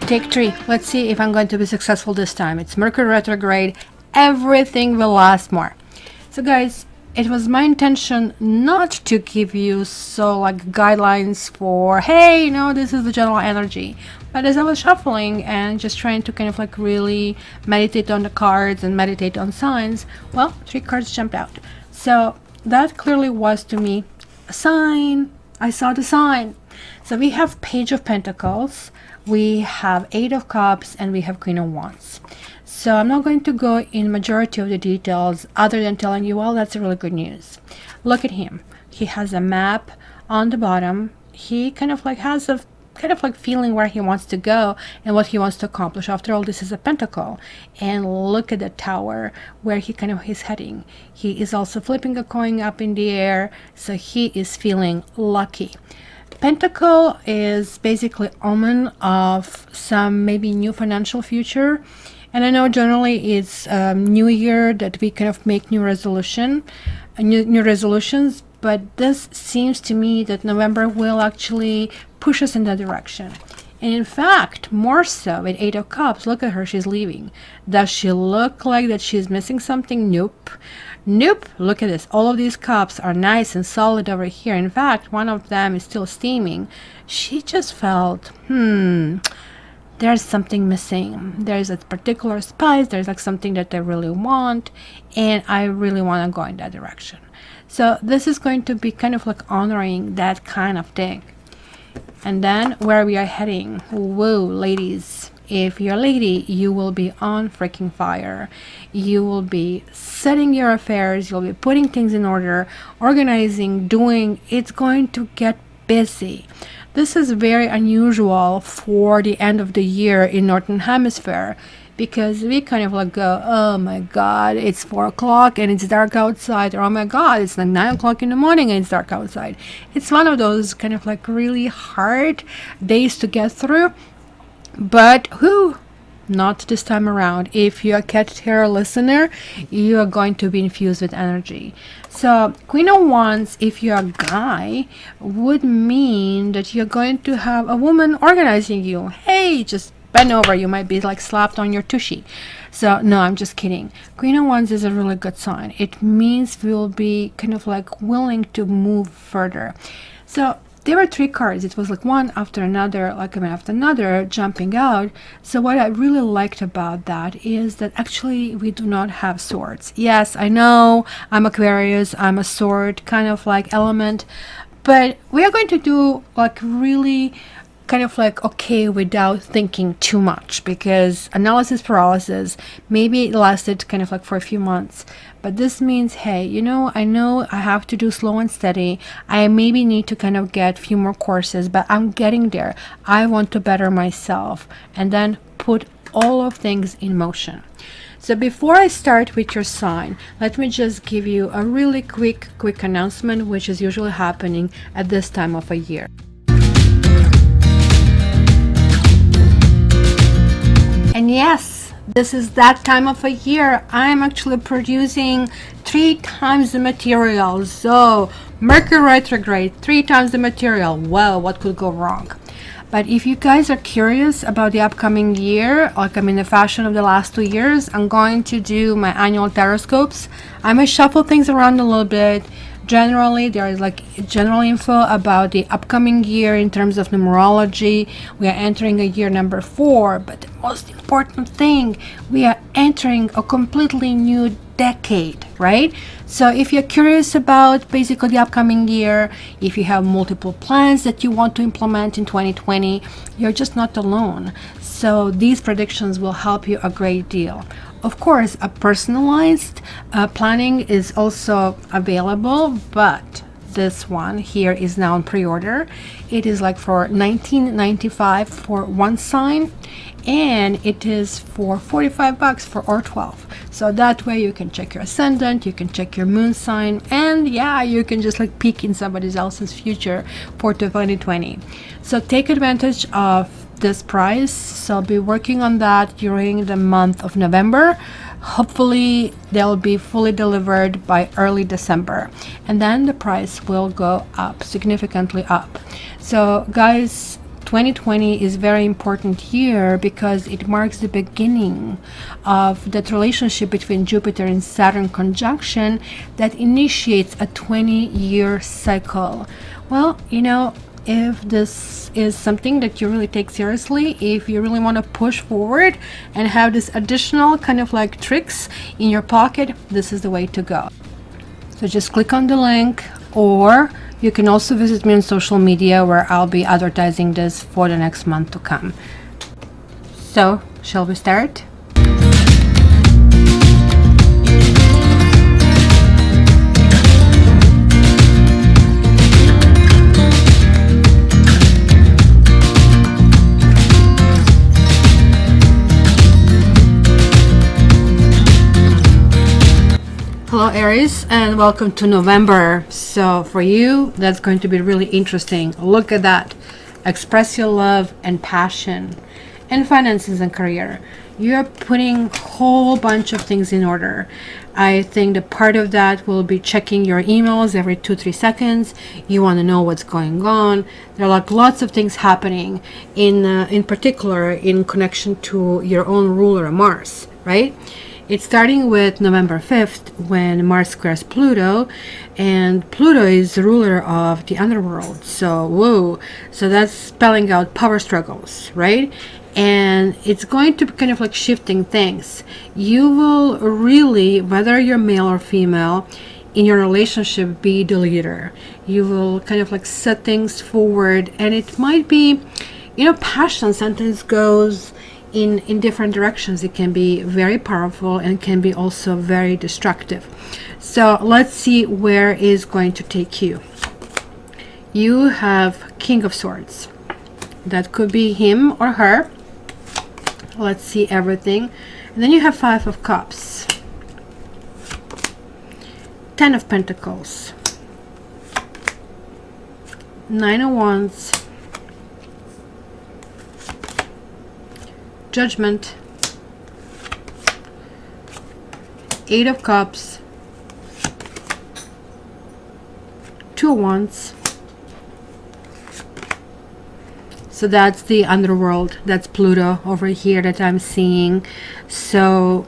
Take 3. Let's see if I'm going to be successful this time. It's Mercury retrograde. Everything will last more. So guys, it was my intention not to give you guidelines for, hey, you know, this is the general energy. But as I was shuffling and just trying to kind of really meditate on the cards and meditate on signs, well, 3 cards jumped out. So that clearly was to me a sign. I saw the sign. So we have Page of Pentacles, we have 8 of Cups, and we have Queen of Wands. So I'm not going to go in majority of the details other than telling you, well, that's really good news. Look at him. He has a map on the bottom. He kind of has a feeling where he wants to go and what he wants to accomplish. After all, this is a pentacle. And look at the tower where he is heading. He is also flipping a coin up in the air, so he is feeling lucky. Pentacle is basically omen of some maybe new financial future. And I know generally it's new year that we make new resolutions, but this seems to me that November will actually push us in that direction. And in fact, more so with 8 of Cups. Look at her, she's leaving. Does she look like that she's missing something? Nope. Nope. Look at this. All of these cups are nice and solid over here. In fact, one of them is still steaming. She just felt, there's something missing. There's a particular spice. There's something that I really want, and I really want to go in that direction. So this is going to be honoring that kind of thing. And then where we are heading, whoa, ladies, if you're a lady, you will be on freaking fire. You will be setting your affairs, you'll be putting things in order, organizing, doing. It's going to get busy. This is very unusual for the end of the year in Northern Hemisphere, because we go, oh my god, it's 4 o'clock and it's dark outside, or oh my god, it's 9 o'clock in the morning and it's dark outside. It's one of those really hard days to get through, but not this time around. If you're a Cat Tarot listener, you are going to be infused with energy. So Queen of Wands, if you're a guy, would mean that you're going to have a woman organizing you. Hey, just bend over. You might be slapped on your tushy. So no, I'm just kidding. Queen of Wands is a really good sign. It means we'll be willing to move further. So there were 3 cards. It was one after another, after another, jumping out. So what I really liked about that is that actually we do not have swords. Yes, I know I'm Aquarius, I'm a sword element, but we are going to do really okay without thinking too much, because analysis paralysis, maybe it lasted for a few months, but this means, hey, I know I have to do slow and steady. I maybe need to get a few more courses, but I'm getting there. I want to better myself, and then put all of things in motion. So before I start with your sign, let me just give you a really quick announcement, which is usually happening at this time of a year. And yes, this is that time of a year. I'm actually producing 3 times the material. So Mercury retrograde, 3 times the material. Well, what could go wrong? But if you guys are curious about the upcoming year, the fashion of the last 2 years, I'm going to do my annual taroscopes. I might shuffle things around a little bit. Generally, there is general info about the upcoming year in terms of numerology. We are entering a year number 4, but the most important thing, we are entering a completely new decade, right? So if you're curious about basically the upcoming year, if you have multiple plans that you want to implement in 2020, you're just not alone. So these predictions will help you a great deal. Of course, a personalized planning is also available, but this one here is now on pre-order. It is for $19.95 for one sign, and it is for $45 for all 12. So that way you can check your ascendant, you can check your moon sign, and yeah, you can just peek in somebody else's future for 2020. So take advantage of this price. So I'll be working on that during the month of November. Hopefully they'll be fully delivered by early December, and then the price will go up, significantly up. So guys, 2020 is very important year because it marks the beginning of that relationship between Jupiter and Saturn conjunction that initiates a 20-year cycle. Well, you know, if this is something that you really take seriously, if you really want to push forward and have this additional kind of like tricks in your pocket, this is the way to go. So just click on the link, or you can also visit me on social media where I'll be advertising this for the next month to come. So, shall we start? Hello Aries, and welcome to November. So for you, that's going to be really interesting. Look at that. Express your love and passion and finances and career. You're putting a whole bunch of things in order. I think the part of that will be checking your emails every 2-3 seconds. You want to know what's going on. There are like lots of things happening in particular in connection to your own ruler Mars, right? It's starting with November 5th when Mars squares Pluto, and Pluto is the ruler of the underworld. So, whoa. So that's spelling out power struggles, right? And it's going to be kind of like shifting things. You will really, whether you're male or female, in your relationship, be the leader. You will kind of like set things forward, and it might be, you know, passion sometimes goes in different directions. It can be very powerful and can be also very destructive. So let's see where is going to take you. You have King of Swords. That could be him or her. Let's see everything. And then you have Five of Cups, Ten of Pentacles, Nine of Wands, Judgment, Eight of Cups, Two of Wands. So that's the underworld. That's Pluto over here that I'm seeing. So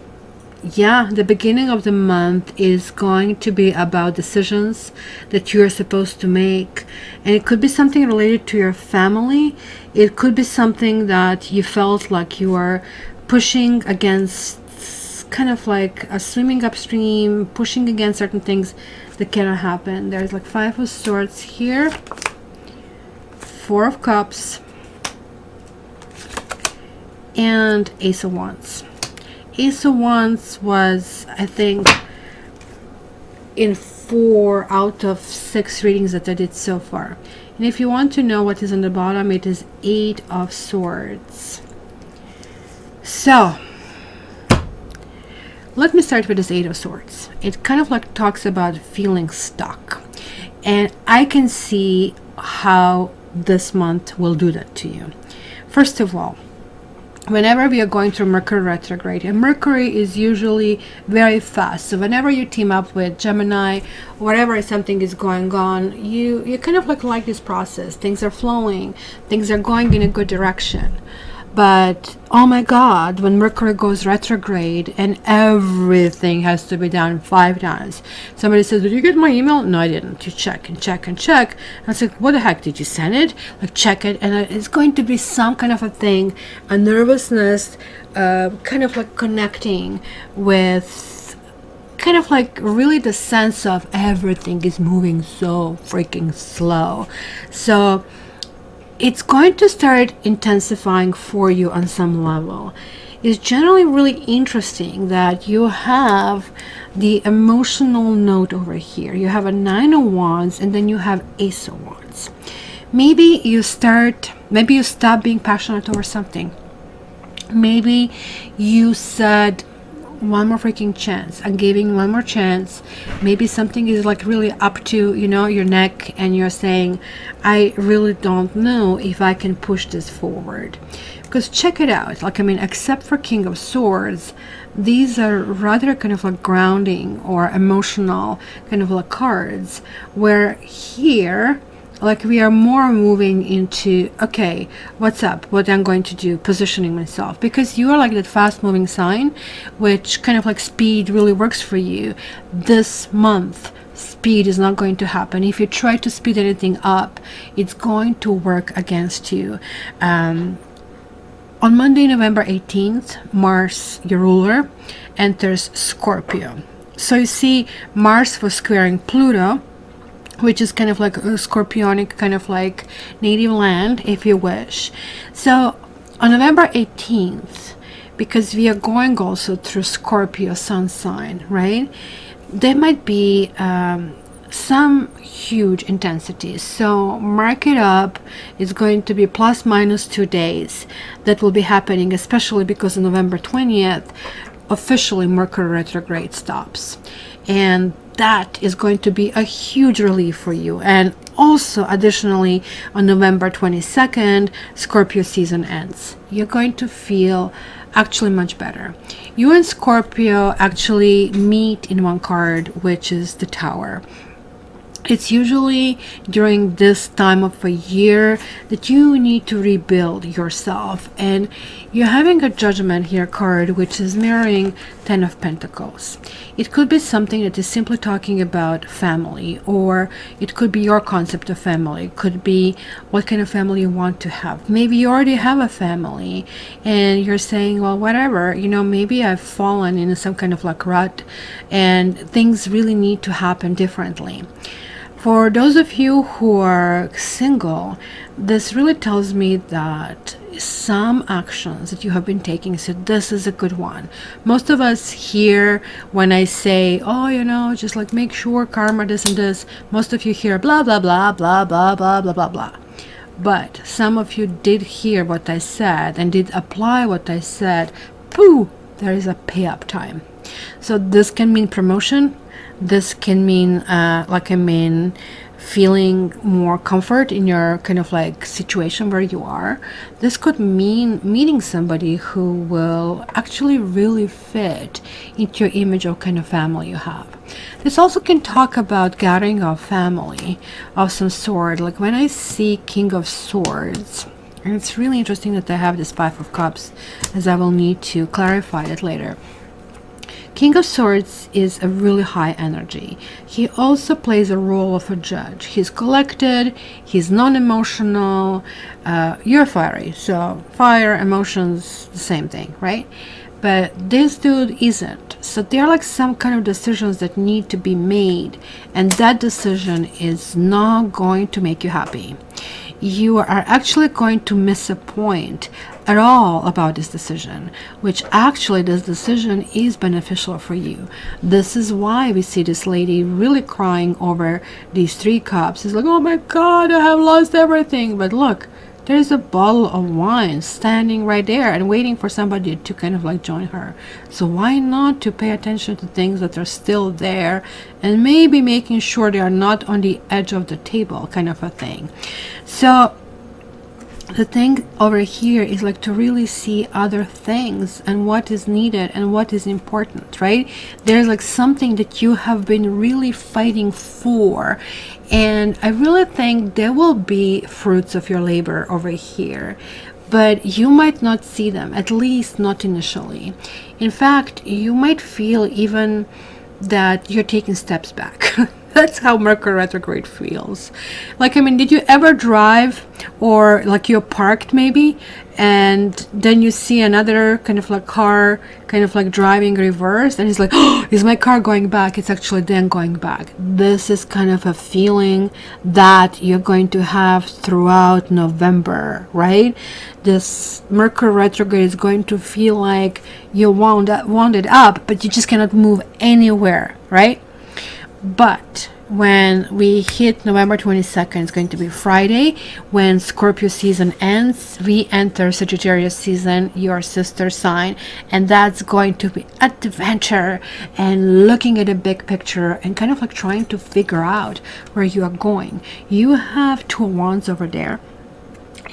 yeah, the beginning of the month is going to be about decisions that you're supposed to make, and it could be something related to your family. It could be something that you felt like you are pushing against, kind of like a swimming upstream, pushing against certain things that cannot happen. There's like Five of Swords here, Four of Cups, and Ace of Wands. Ace of Wands was, I think, in 4 out of 6 readings that I did so far. And if you want to know what is on the bottom, it is Eight of Swords. So let me start with this Eight of Swords. It kind of like talks about feeling stuck, and I can see how this month will do that to you. First of all, whenever we are going through Mercury retrograde, and Mercury is usually very fast, so whenever you team up with Gemini, whatever something is going on, you kind of like this process. Things are flowing, things are going in a good direction. But oh my God, when Mercury goes retrograde and everything has to be done 5 times. Somebody says, did you get my email? No, I didn't. You check and check and check. And I was like, what the heck, did you send it? Like, check it. And it's going to be some kind of a thing, a nervousness, kind of like connecting with kind of like really the sense of everything is moving so freaking slow. So it's going to start intensifying for you on some level. It's generally really interesting that you have the emotional note over here. You have a Nine of Wands, and then you have Ace of Wands. Maybe you stop being passionate over something. Maybe you said, one more freaking chance. I'm giving one more chance. Maybe something is like really up to, you know, your neck, and you're saying, I really don't know if I can push this forward. Because check it out, like, I mean, except for King of Swords, these are rather kind of like grounding or emotional kind of like cards, where here Like we are more moving into, okay, what's up, what I'm going to do, positioning myself, because you are like that fast moving sign, which kind of like speed really works for you. This month speed is not going to happen. If you try to speed anything up, it's going to work against you. On Monday, November 18th, Mars, your ruler, enters Scorpio. So you see, Mars was squaring Pluto, which is kind of like a scorpionic, kind of like native land, if you wish. So on November 18th, because we are going also through Scorpio sun sign, right? There might be some huge intensity. So mark it up. It's going to be plus minus 2 days that will be happening, especially because on November 20th, officially Mercury retrograde stops. And that is going to be a huge relief for you. And also, additionally, on November 22nd, Scorpio season ends. You're going to feel actually much better. You and Scorpio actually meet in one card, which is the Tower. It's usually during this time of a year that you need to rebuild yourself, and you're having a Judgment here card, which is mirroring 10 of Pentacles. It could be something that is simply talking about family, or it could be your concept of family. It could be what kind of family you want to have. Maybe you already have a family and you're saying, well, whatever, you know, maybe I've fallen in some kind of like rut and things really need to happen differently. For those of you who are single, this really tells me that some actions that you have been taking, so this is a good one. Most of us hear when I say, oh, you know, just like make sure karma this and this, most of you hear blah, blah, blah, blah, blah, blah, blah, blah, blah. But some of you did hear what I said and did apply what I said. Pooh, there is a pay up time. So this can mean promotion. This can mean feeling more comfort in your kind of like situation where you are. This could mean meeting somebody who will actually really fit into your image of kind of family you have. This also can talk about gathering of family of some sort. Like when I see King of Swords, and it's really interesting that I have this Five of Cups, as I will need to clarify it later. King of Swords is a really high energy. He also plays a role of a judge. He's collected, he's non-emotional. You're fiery, so fire, emotions, the same thing, right? But this dude isn't. So there are like some kind of decisions that need to be made, and that decision is not going to make you happy. You are actually going to miss a point at all about this decision, which actually this decision is beneficial for you. This is why we see this lady really crying over these 3 cups. It's like, oh my God, I have lost everything. But look, there's a bottle of wine standing right there and waiting for somebody to kind of like join her. So why not to pay attention to things that are still there and maybe making sure they are not on the edge of the table, kind of a thing. So the thing over here is like to really see other things and what is needed and what is important, right? There's like something that you have been really fighting for, and I really think there will be fruits of your labor over here, but you might not see them, at least not initially. In fact, you might feel even that you're taking steps back. That's how Mercury retrograde feels. Like, I mean, did you ever drive, or like you're parked maybe, and then you see another kind of like car kind of like driving reverse, and he's like, oh, is my car going back? It's actually then going back. This is kind of a feeling that you're going to have throughout November, right? This Mercury retrograde is going to feel like you wound it up, but you just cannot move anywhere, right? But when we hit November 22nd, it's going to be Friday, when Scorpio season ends. We enter Sagittarius season, your sister sign, and that's going to be adventure and looking at a big picture and kind of like trying to figure out where you are going. You have 2 wands over there,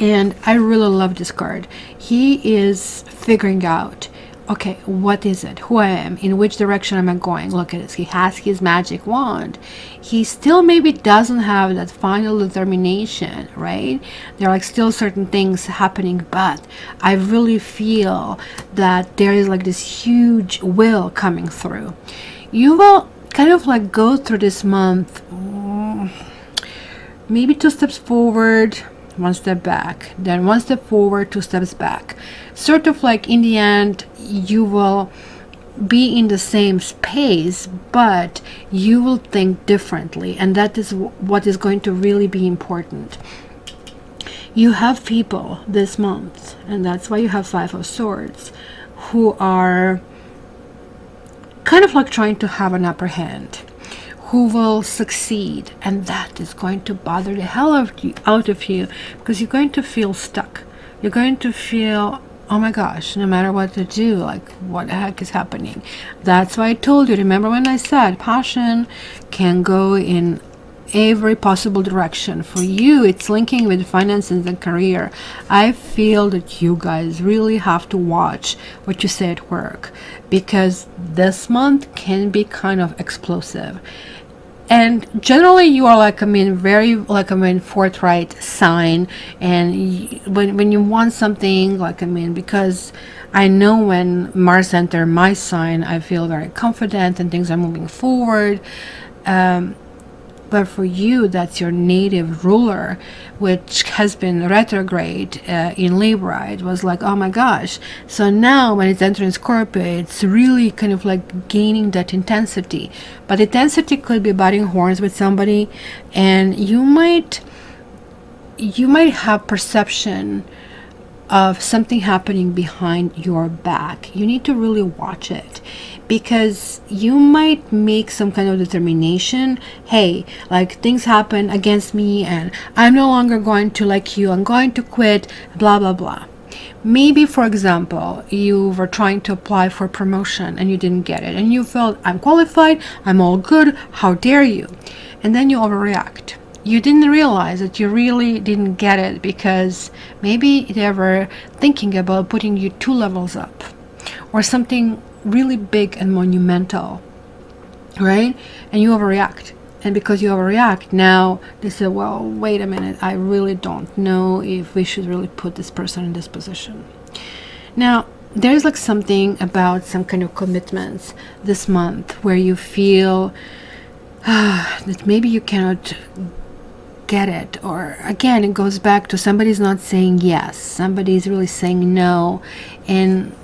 and I really love this card. He is figuring out okay, what is it? Who I am? In which direction am I going? Look at this. He has his magic wand. He still maybe doesn't have that final determination, right? There are like still certain things happening, but I really feel that there is like this huge will coming through. You will kind of like go through this month, maybe 2 steps forward, 1 step back, then 1 step forward, 2 steps back. Sort of like in the end, you will be in the same space, but you will think differently. And that is what is going to really be important. You have people this month, and that's why you have 5 of Swords, who are kind of like trying to have an upper hand, who will succeed, and that is going to bother the hell out of you, because you're going to feel stuck. You're going to feel, oh my gosh, no matter what to do, like what the heck is happening? That's why I told you, remember when I said passion can go in every possible direction. For you, it's linking with finances and career. I feel that you guys really have to watch what you say at work, because this month can be kind of explosive. And generally you are like, very like, forthright sign. And when you want something, like, because I know when Mars enter my sign, I feel very confident and things are moving forward. But for you, that's your native ruler, which has been retrograde in Libra. It was like, oh my gosh. So now when it's entering Scorpio, it's really kind of like gaining that intensity. But intensity could be butting horns with somebody, and you might have perception of something happening behind your back. You need to really watch it, because you might make some kind of determination. Hey, like, things happen against me and I'm no longer going to like you, I'm going to quit, blah blah blah. Maybe, for example, you were trying to apply for promotion and you didn't get it, and you felt, I'm qualified, I'm all good, how dare you? And then you overreact. You didn't realize that you really didn't get it, because maybe they were thinking about putting you 2 levels up or something really big and monumental, right? And you overreact. And because you overreact, now they say, well, wait a minute, I really don't know if we should really put this person in this position. Now, there's like something about some kind of commitments this month where you feel that maybe you cannot get it, or again, it goes back to somebody's not saying yes, somebody's really saying no, and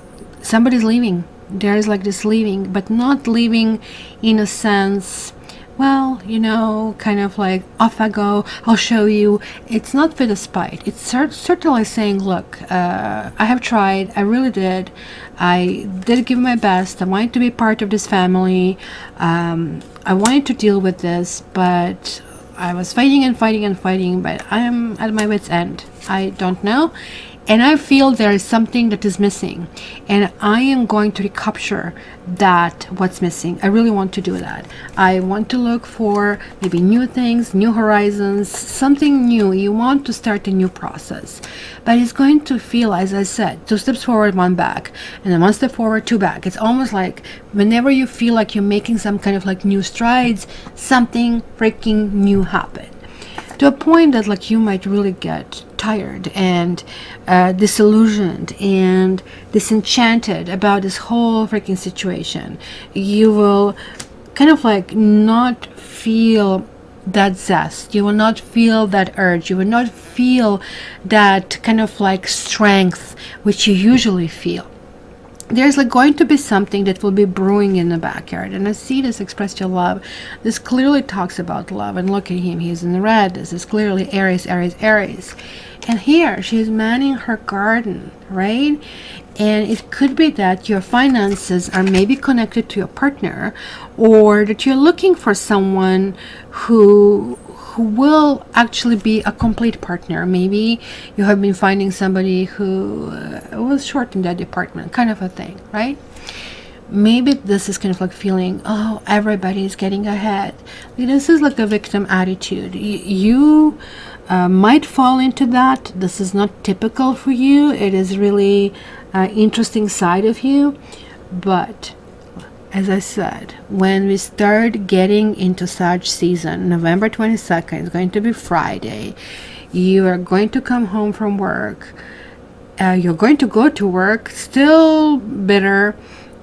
somebody's leaving. There's like this leaving, but not leaving in a sense, well, kind of like, off I go, I'll show you. It's not with a spite. It's certainly saying, look, I have tried, I really did, I did give my best, I wanted to be part of this family, I wanted to deal with this, but I was fighting, but I am at my wit's end. I don't know. And I feel there is something that is missing. And I am going to recapture that, what's missing. I really want to do that. I want to look for maybe new things, new horizons, something new. You want to start a new process. But it's going to feel, as I said, 2 steps forward, 1 back. And then 1 step forward, 2 back. It's almost like whenever you feel like you're making some kind of like new strides, something freaking new happened. To a point that like you might really get tired and disillusioned and disenchanted about this whole freaking situation. You will kind of like not feel that zest. You will not feel that urge. You will not feel that kind of like strength which you usually feel. There's like going to be something that will be brewing in the backyard, and I see this, express your love. This clearly talks about love, and look at him, he's in the red. This is clearly Aries, Aries, Aries. And here she's manning her garden, right? And it could be that your finances are maybe connected to your partner, or that you're looking for someone who will actually be a complete partner. Maybe you have been finding somebody who was short in that department, kind of a thing, right? Maybe this is kind of like feeling, oh, everybody is getting ahead. This is like a victim attitude. You might fall into that. This is not typical for you. It is really interesting side of you. But as I said, when we start getting into Sag season, November 22nd is going to be Friday. You are going to come home from work. You're going to go to work still bitter,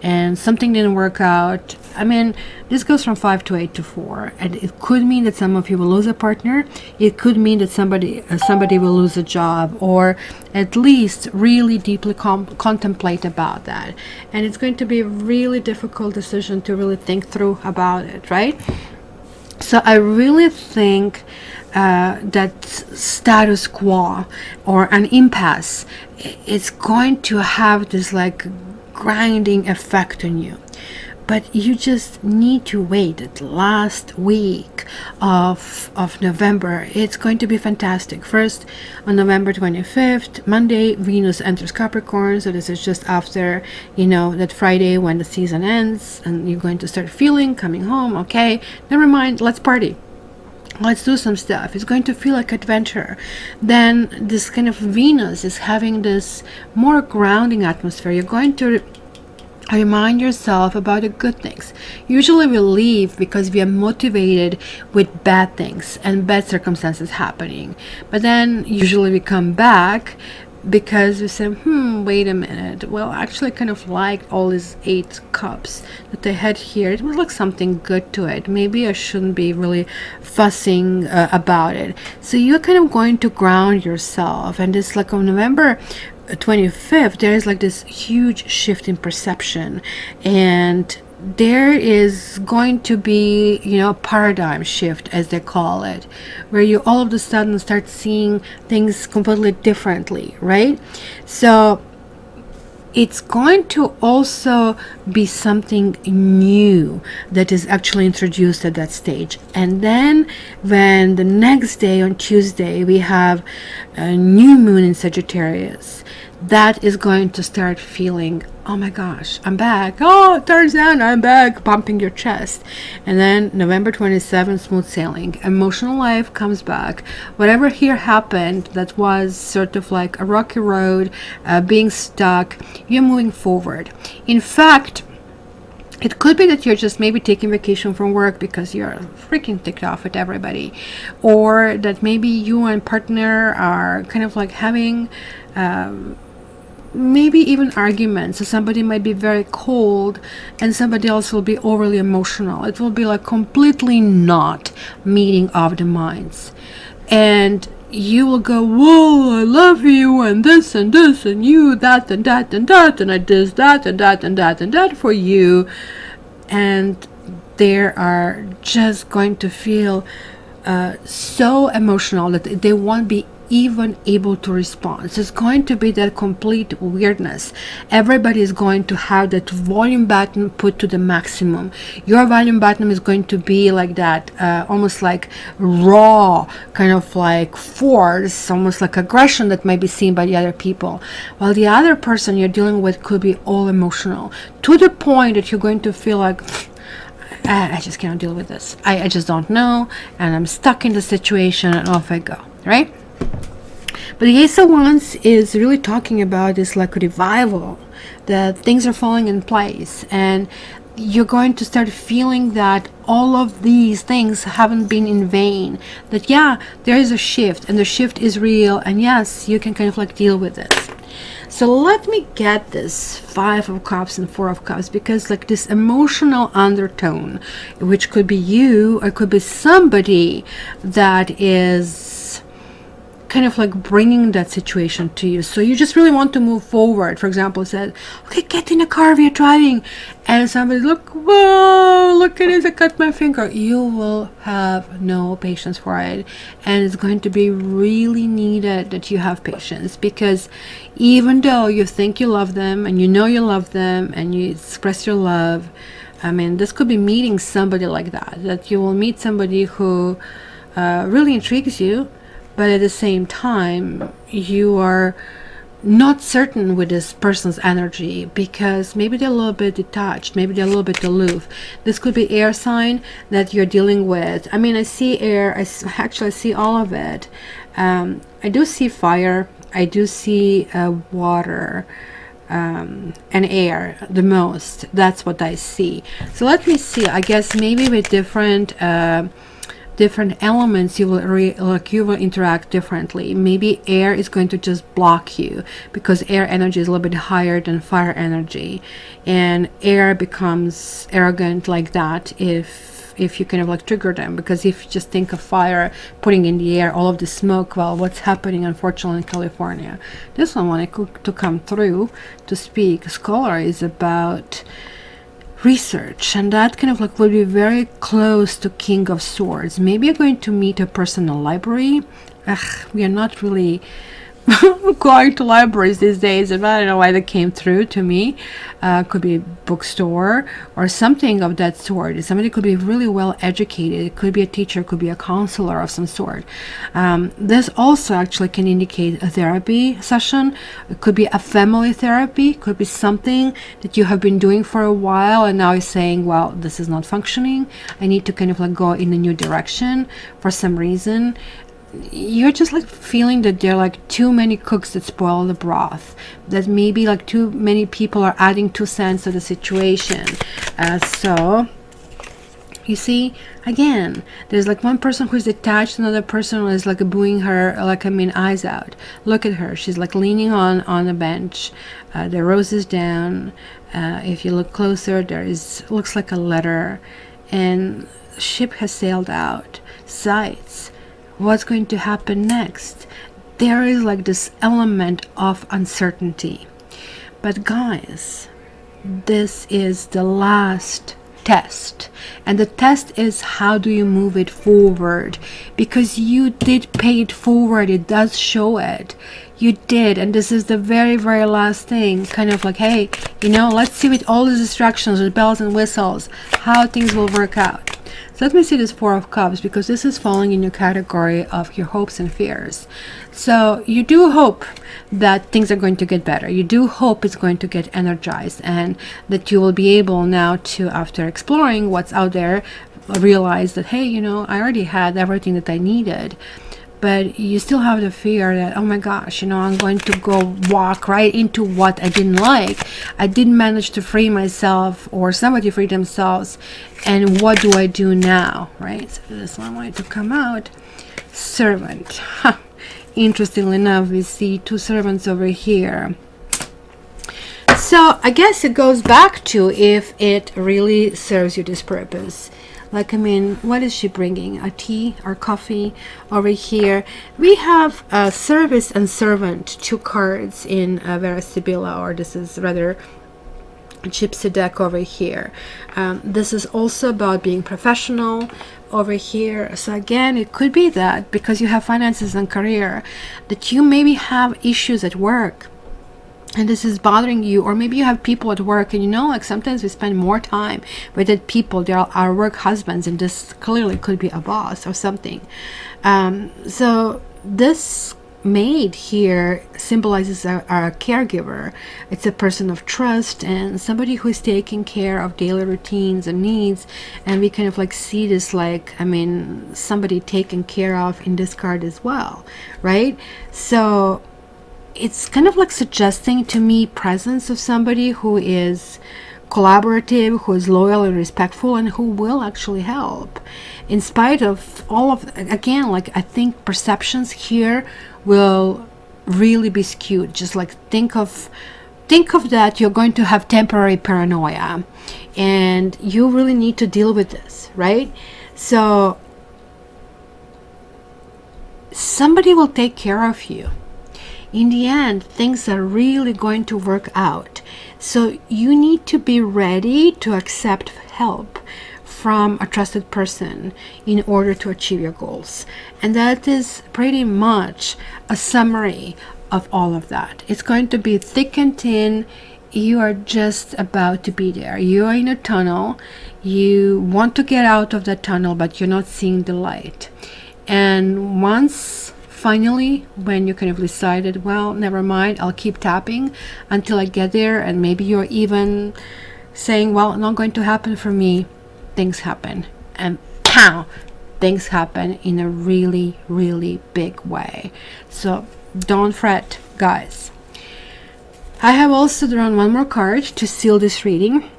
and something didn't work out. I mean, this goes from 5 to 8 to 4, and it could mean that some of you will lose a partner. It could mean that somebody will lose a job, or at least really deeply contemplate about that. And it's going to be a really difficult decision to really think through about it, right? So I really think that status quo or an impasse, it's going to have this like grinding effect on you. But you just need to wait. The last week of November, it's going to be fantastic. First, on November 25th, Monday, Venus enters Capricorn. So this is just after, that Friday when the season ends, and you're going to start feeling coming home. Okay, never mind, let's party. Let's do some stuff. It's going to feel like adventure. Then this kind of Venus is having this more grounding atmosphere. You're going to remind yourself about the good things. Usually we leave because we are motivated with bad things and bad circumstances happening. But then usually we come back because we say, wait a minute. Well, actually I kind of liked all these 8 cups that I had here. It was like something good to it. Maybe I shouldn't be really fussing about it. So you're kind of going to ground yourself. And it's like on November 25th, there is like this huge shift in perception, and there is going to be a paradigm shift, as they call it, where you all of a sudden start seeing things completely differently, right? So it's going to also be something new that is actually introduced at that stage. And then when the next day on Tuesday we have a new moon in Sagittarius, that is going to start feeling, oh my gosh, I'm back. Oh, it turns out I'm back, pumping your chest. And then November 27th, smooth sailing. Emotional life comes back. Whatever here happened that was sort of like a rocky road, being stuck, you're moving forward. In fact, it could be that you're just maybe taking vacation from work because you're freaking ticked off at everybody. Or that maybe you and partner are kind of like having maybe even arguments. So somebody might be very cold and somebody else will be overly emotional. It will be like completely not meeting of the minds. And you will go, whoa, I love you, and this and this, and you, that and that and that, and I did that and that and that and that for you. And they are just going to feel so emotional that they won't be even able to respond. So it's going to be that complete weirdness. Everybody is going to have that volume button put to the maximum. Your volume button is going to be like that, almost like raw, kind of like force, almost like aggression that might be seen by the other people. While the other person you're dealing with could be all emotional, to the point that you're going to feel like, I just cannot deal with this. I just don't know, and I'm stuck in the situation, and off I go, right? But the Ace of Wands is really talking about this like revival, that things are falling in place, and you're going to start feeling that all of these things haven't been in vain, that there is a shift, and the shift is real, and yes, you can kind of like deal with this. So let me get this 5 of Cups and 4 of Cups, because like this emotional undertone, which could be you or could be somebody that is kind of like bringing that situation to you. So you just really want to move forward. For example, said, okay, get in the car, we're driving, and somebody, look, whoa, look at it, I cut my finger. You will have no patience for it, and it's going to be really needed that you have patience, because even though you think you love them and you know you love them and you express your love, I mean, this could be meeting somebody like that you will meet somebody who really intrigues you, but at the same time you are not certain with this person's energy, because maybe they're a little bit detached, maybe they're a little bit aloof. This could be air sign that you're dealing with. I mean, I see air, I see all of it. I do see fire, I do see water, and air the most. That's what I see. So let me see. I guess maybe with different elements you will interact differently. Maybe air is going to just block you, because air energy is a little bit higher than fire energy, and air becomes arrogant like that if you kind of like trigger them. Because if you just think of fire putting in the air all of the smoke, well, what's happening unfortunately in California. This one wanted to come through to speak. Scholar is about research, and that kind of like will be very close to King of Swords. Maybe you're going to meet a personal library. We are not really going to libraries these days, and I don't know why that came through to me. Could be a bookstore or something of that sort. Somebody could be really well educated. It could be a teacher, could be a counselor of some sort. This also actually can indicate a therapy session. It could be a family therapy, could be something that you have been doing for a while and now you're saying, well, this is not functioning. I need to kind of like go in a new direction for some reason. You're just like feeling that there are like too many cooks that spoil the broth, that maybe like too many people are adding 2 cents to the situation. So you see, again, there's like one person who's attached, another person who is like booing her, like, I mean, eyes out. Look at her, she's like leaning on a bench. The rose is down. If you look closer, looks like a letter, and ship has sailed out. Sights. What's going to happen next? There is like this element of uncertainty. But guys, this is the last test, and the test is how do you move it forward, because you did pay it forward. It does show it, you did, and this is the very, very last thing, kind of like, hey, you know, let's see with all the distractions, with bells and whistles, how things will work out. So let me see this 4 of Cups, because this is falling in your category of your hopes and fears. So you do hope that things are going to get better. You do hope it's going to get energized, and that you will be able now to, after exploring what's out there, realize that, hey, you know, I already had everything that I needed. But you still have the fear that, oh my gosh, you know, I'm going to go walk right into what I didn't like. I didn't manage to free myself, or somebody freed themselves. And what do I do now, right? So this one wanted to come out. Servant. Huh. Interestingly enough, we see 2 servants over here. So I guess it goes back to if it really serves you this purpose. Like, I mean, what is she bringing? A tea or coffee over here? We have service and servant, 2 cards in Vera Sibilla, or this is rather Gypsy deck over here. This is also about being professional over here. So again, it could be that because you have finances and career, that you maybe have issues at work, and this is bothering you, or maybe you have people at work, and you know, like sometimes we spend more time with the people. They are our work husbands, and this clearly could be a boss or something. So this maid here symbolizes a caregiver. It's a person of trust and somebody who is taking care of daily routines and needs, and we kind of like see this, like, I mean, somebody taken care of in this card as well, right? So it's kind of like suggesting to me presence of somebody who is collaborative, who is loyal and respectful, and who will actually help in spite of all of, again, like, I think perceptions here will really be skewed. Just like think of that you're going to have temporary paranoia, and you really need to deal with this, right? So somebody will take care of you. In the end, things are really going to work out. So you need to be ready to accept help from a trusted person in order to achieve your goals. And that is pretty much a summary of all of that. It's going to be thick and thin. You are just about to be there. You are in a tunnel. You want to get out of that tunnel, but you're not seeing the light. And once finally, when you kind of decided, well, never mind, I'll keep tapping until I get there, and maybe you're even saying, well, not going to happen for me, things happen, and pow, things happen in a really, really big way. So don't fret, guys. I have also drawn one more card to seal this reading.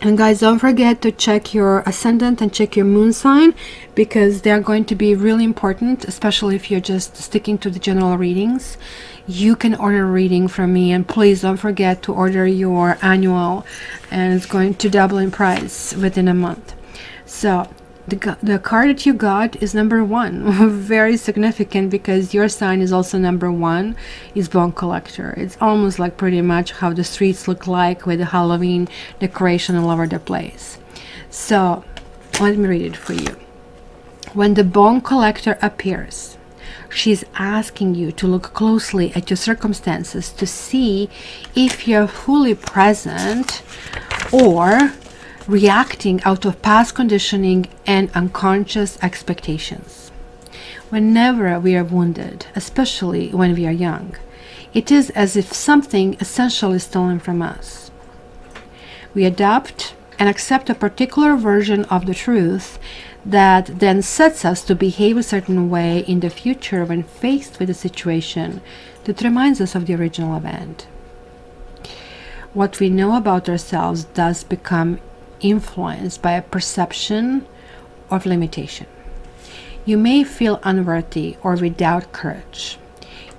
And guys, don't forget to check your ascendant and check your moon sign, because they are going to be really important, especially if you're just sticking to the general readings. You can order a reading from me, and please don't forget to order your annual, and it's going to double in price within a month. So the card that you got is number 1. Very significant, because your sign is also number 1, is Bone Collector. It's almost like pretty much how the streets look like with the Halloween decoration all over the place. So let me read it for you. When the Bone Collector appears, she's asking you to look closely at your circumstances to see if you're fully present or reacting out of past conditioning and unconscious expectations. Whenever we are wounded, especially when we are young, it is as if something essential is stolen from us. We adapt and accept a particular version of the truth that then sets us to behave a certain way in the future when faced with a situation that reminds us of the original event. What we know about ourselves does become influenced by a perception of limitation. You may feel unworthy or without courage.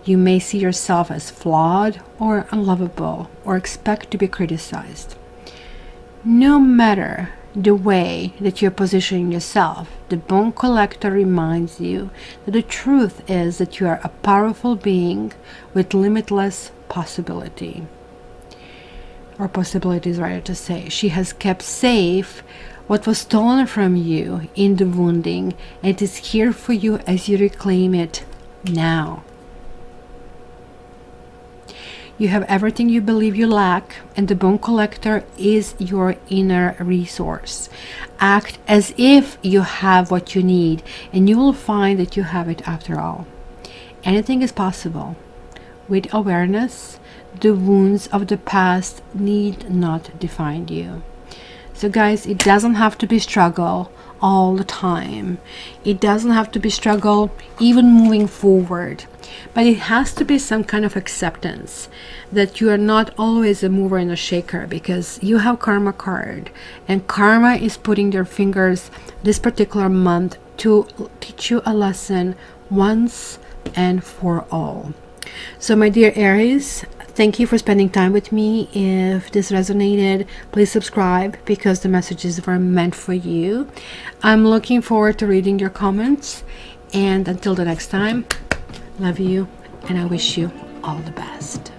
You may see yourself as flawed or unlovable, or expect to be criticized. No matter the way that you're positioning yourself, the Bone Collector reminds you that the truth is that you are a powerful being with limitless possibility. Or possibilities, rather to say. She has kept safe what was stolen from you in the wounding, and it is here for you as you reclaim it now. You have everything you believe you lack, and the Bone Collector is your inner resource. Act as if you have what you need, and you will find that you have it after all. Anything is possible. With awareness, the wounds of the past need not define you. So guys, it doesn't have to be struggle all the time. It doesn't have to be struggle even moving forward. But it has to be some kind of acceptance that you are not always a mover and a shaker, because you have Karma card, and Karma is putting their fingers this particular month to teach you a lesson once and for all. So my dear Aries, thank you for spending time with me. If this resonated, please subscribe, because the messages were meant for you. I'm looking forward to reading your comments, and until the next time, love you, and I wish you all the best.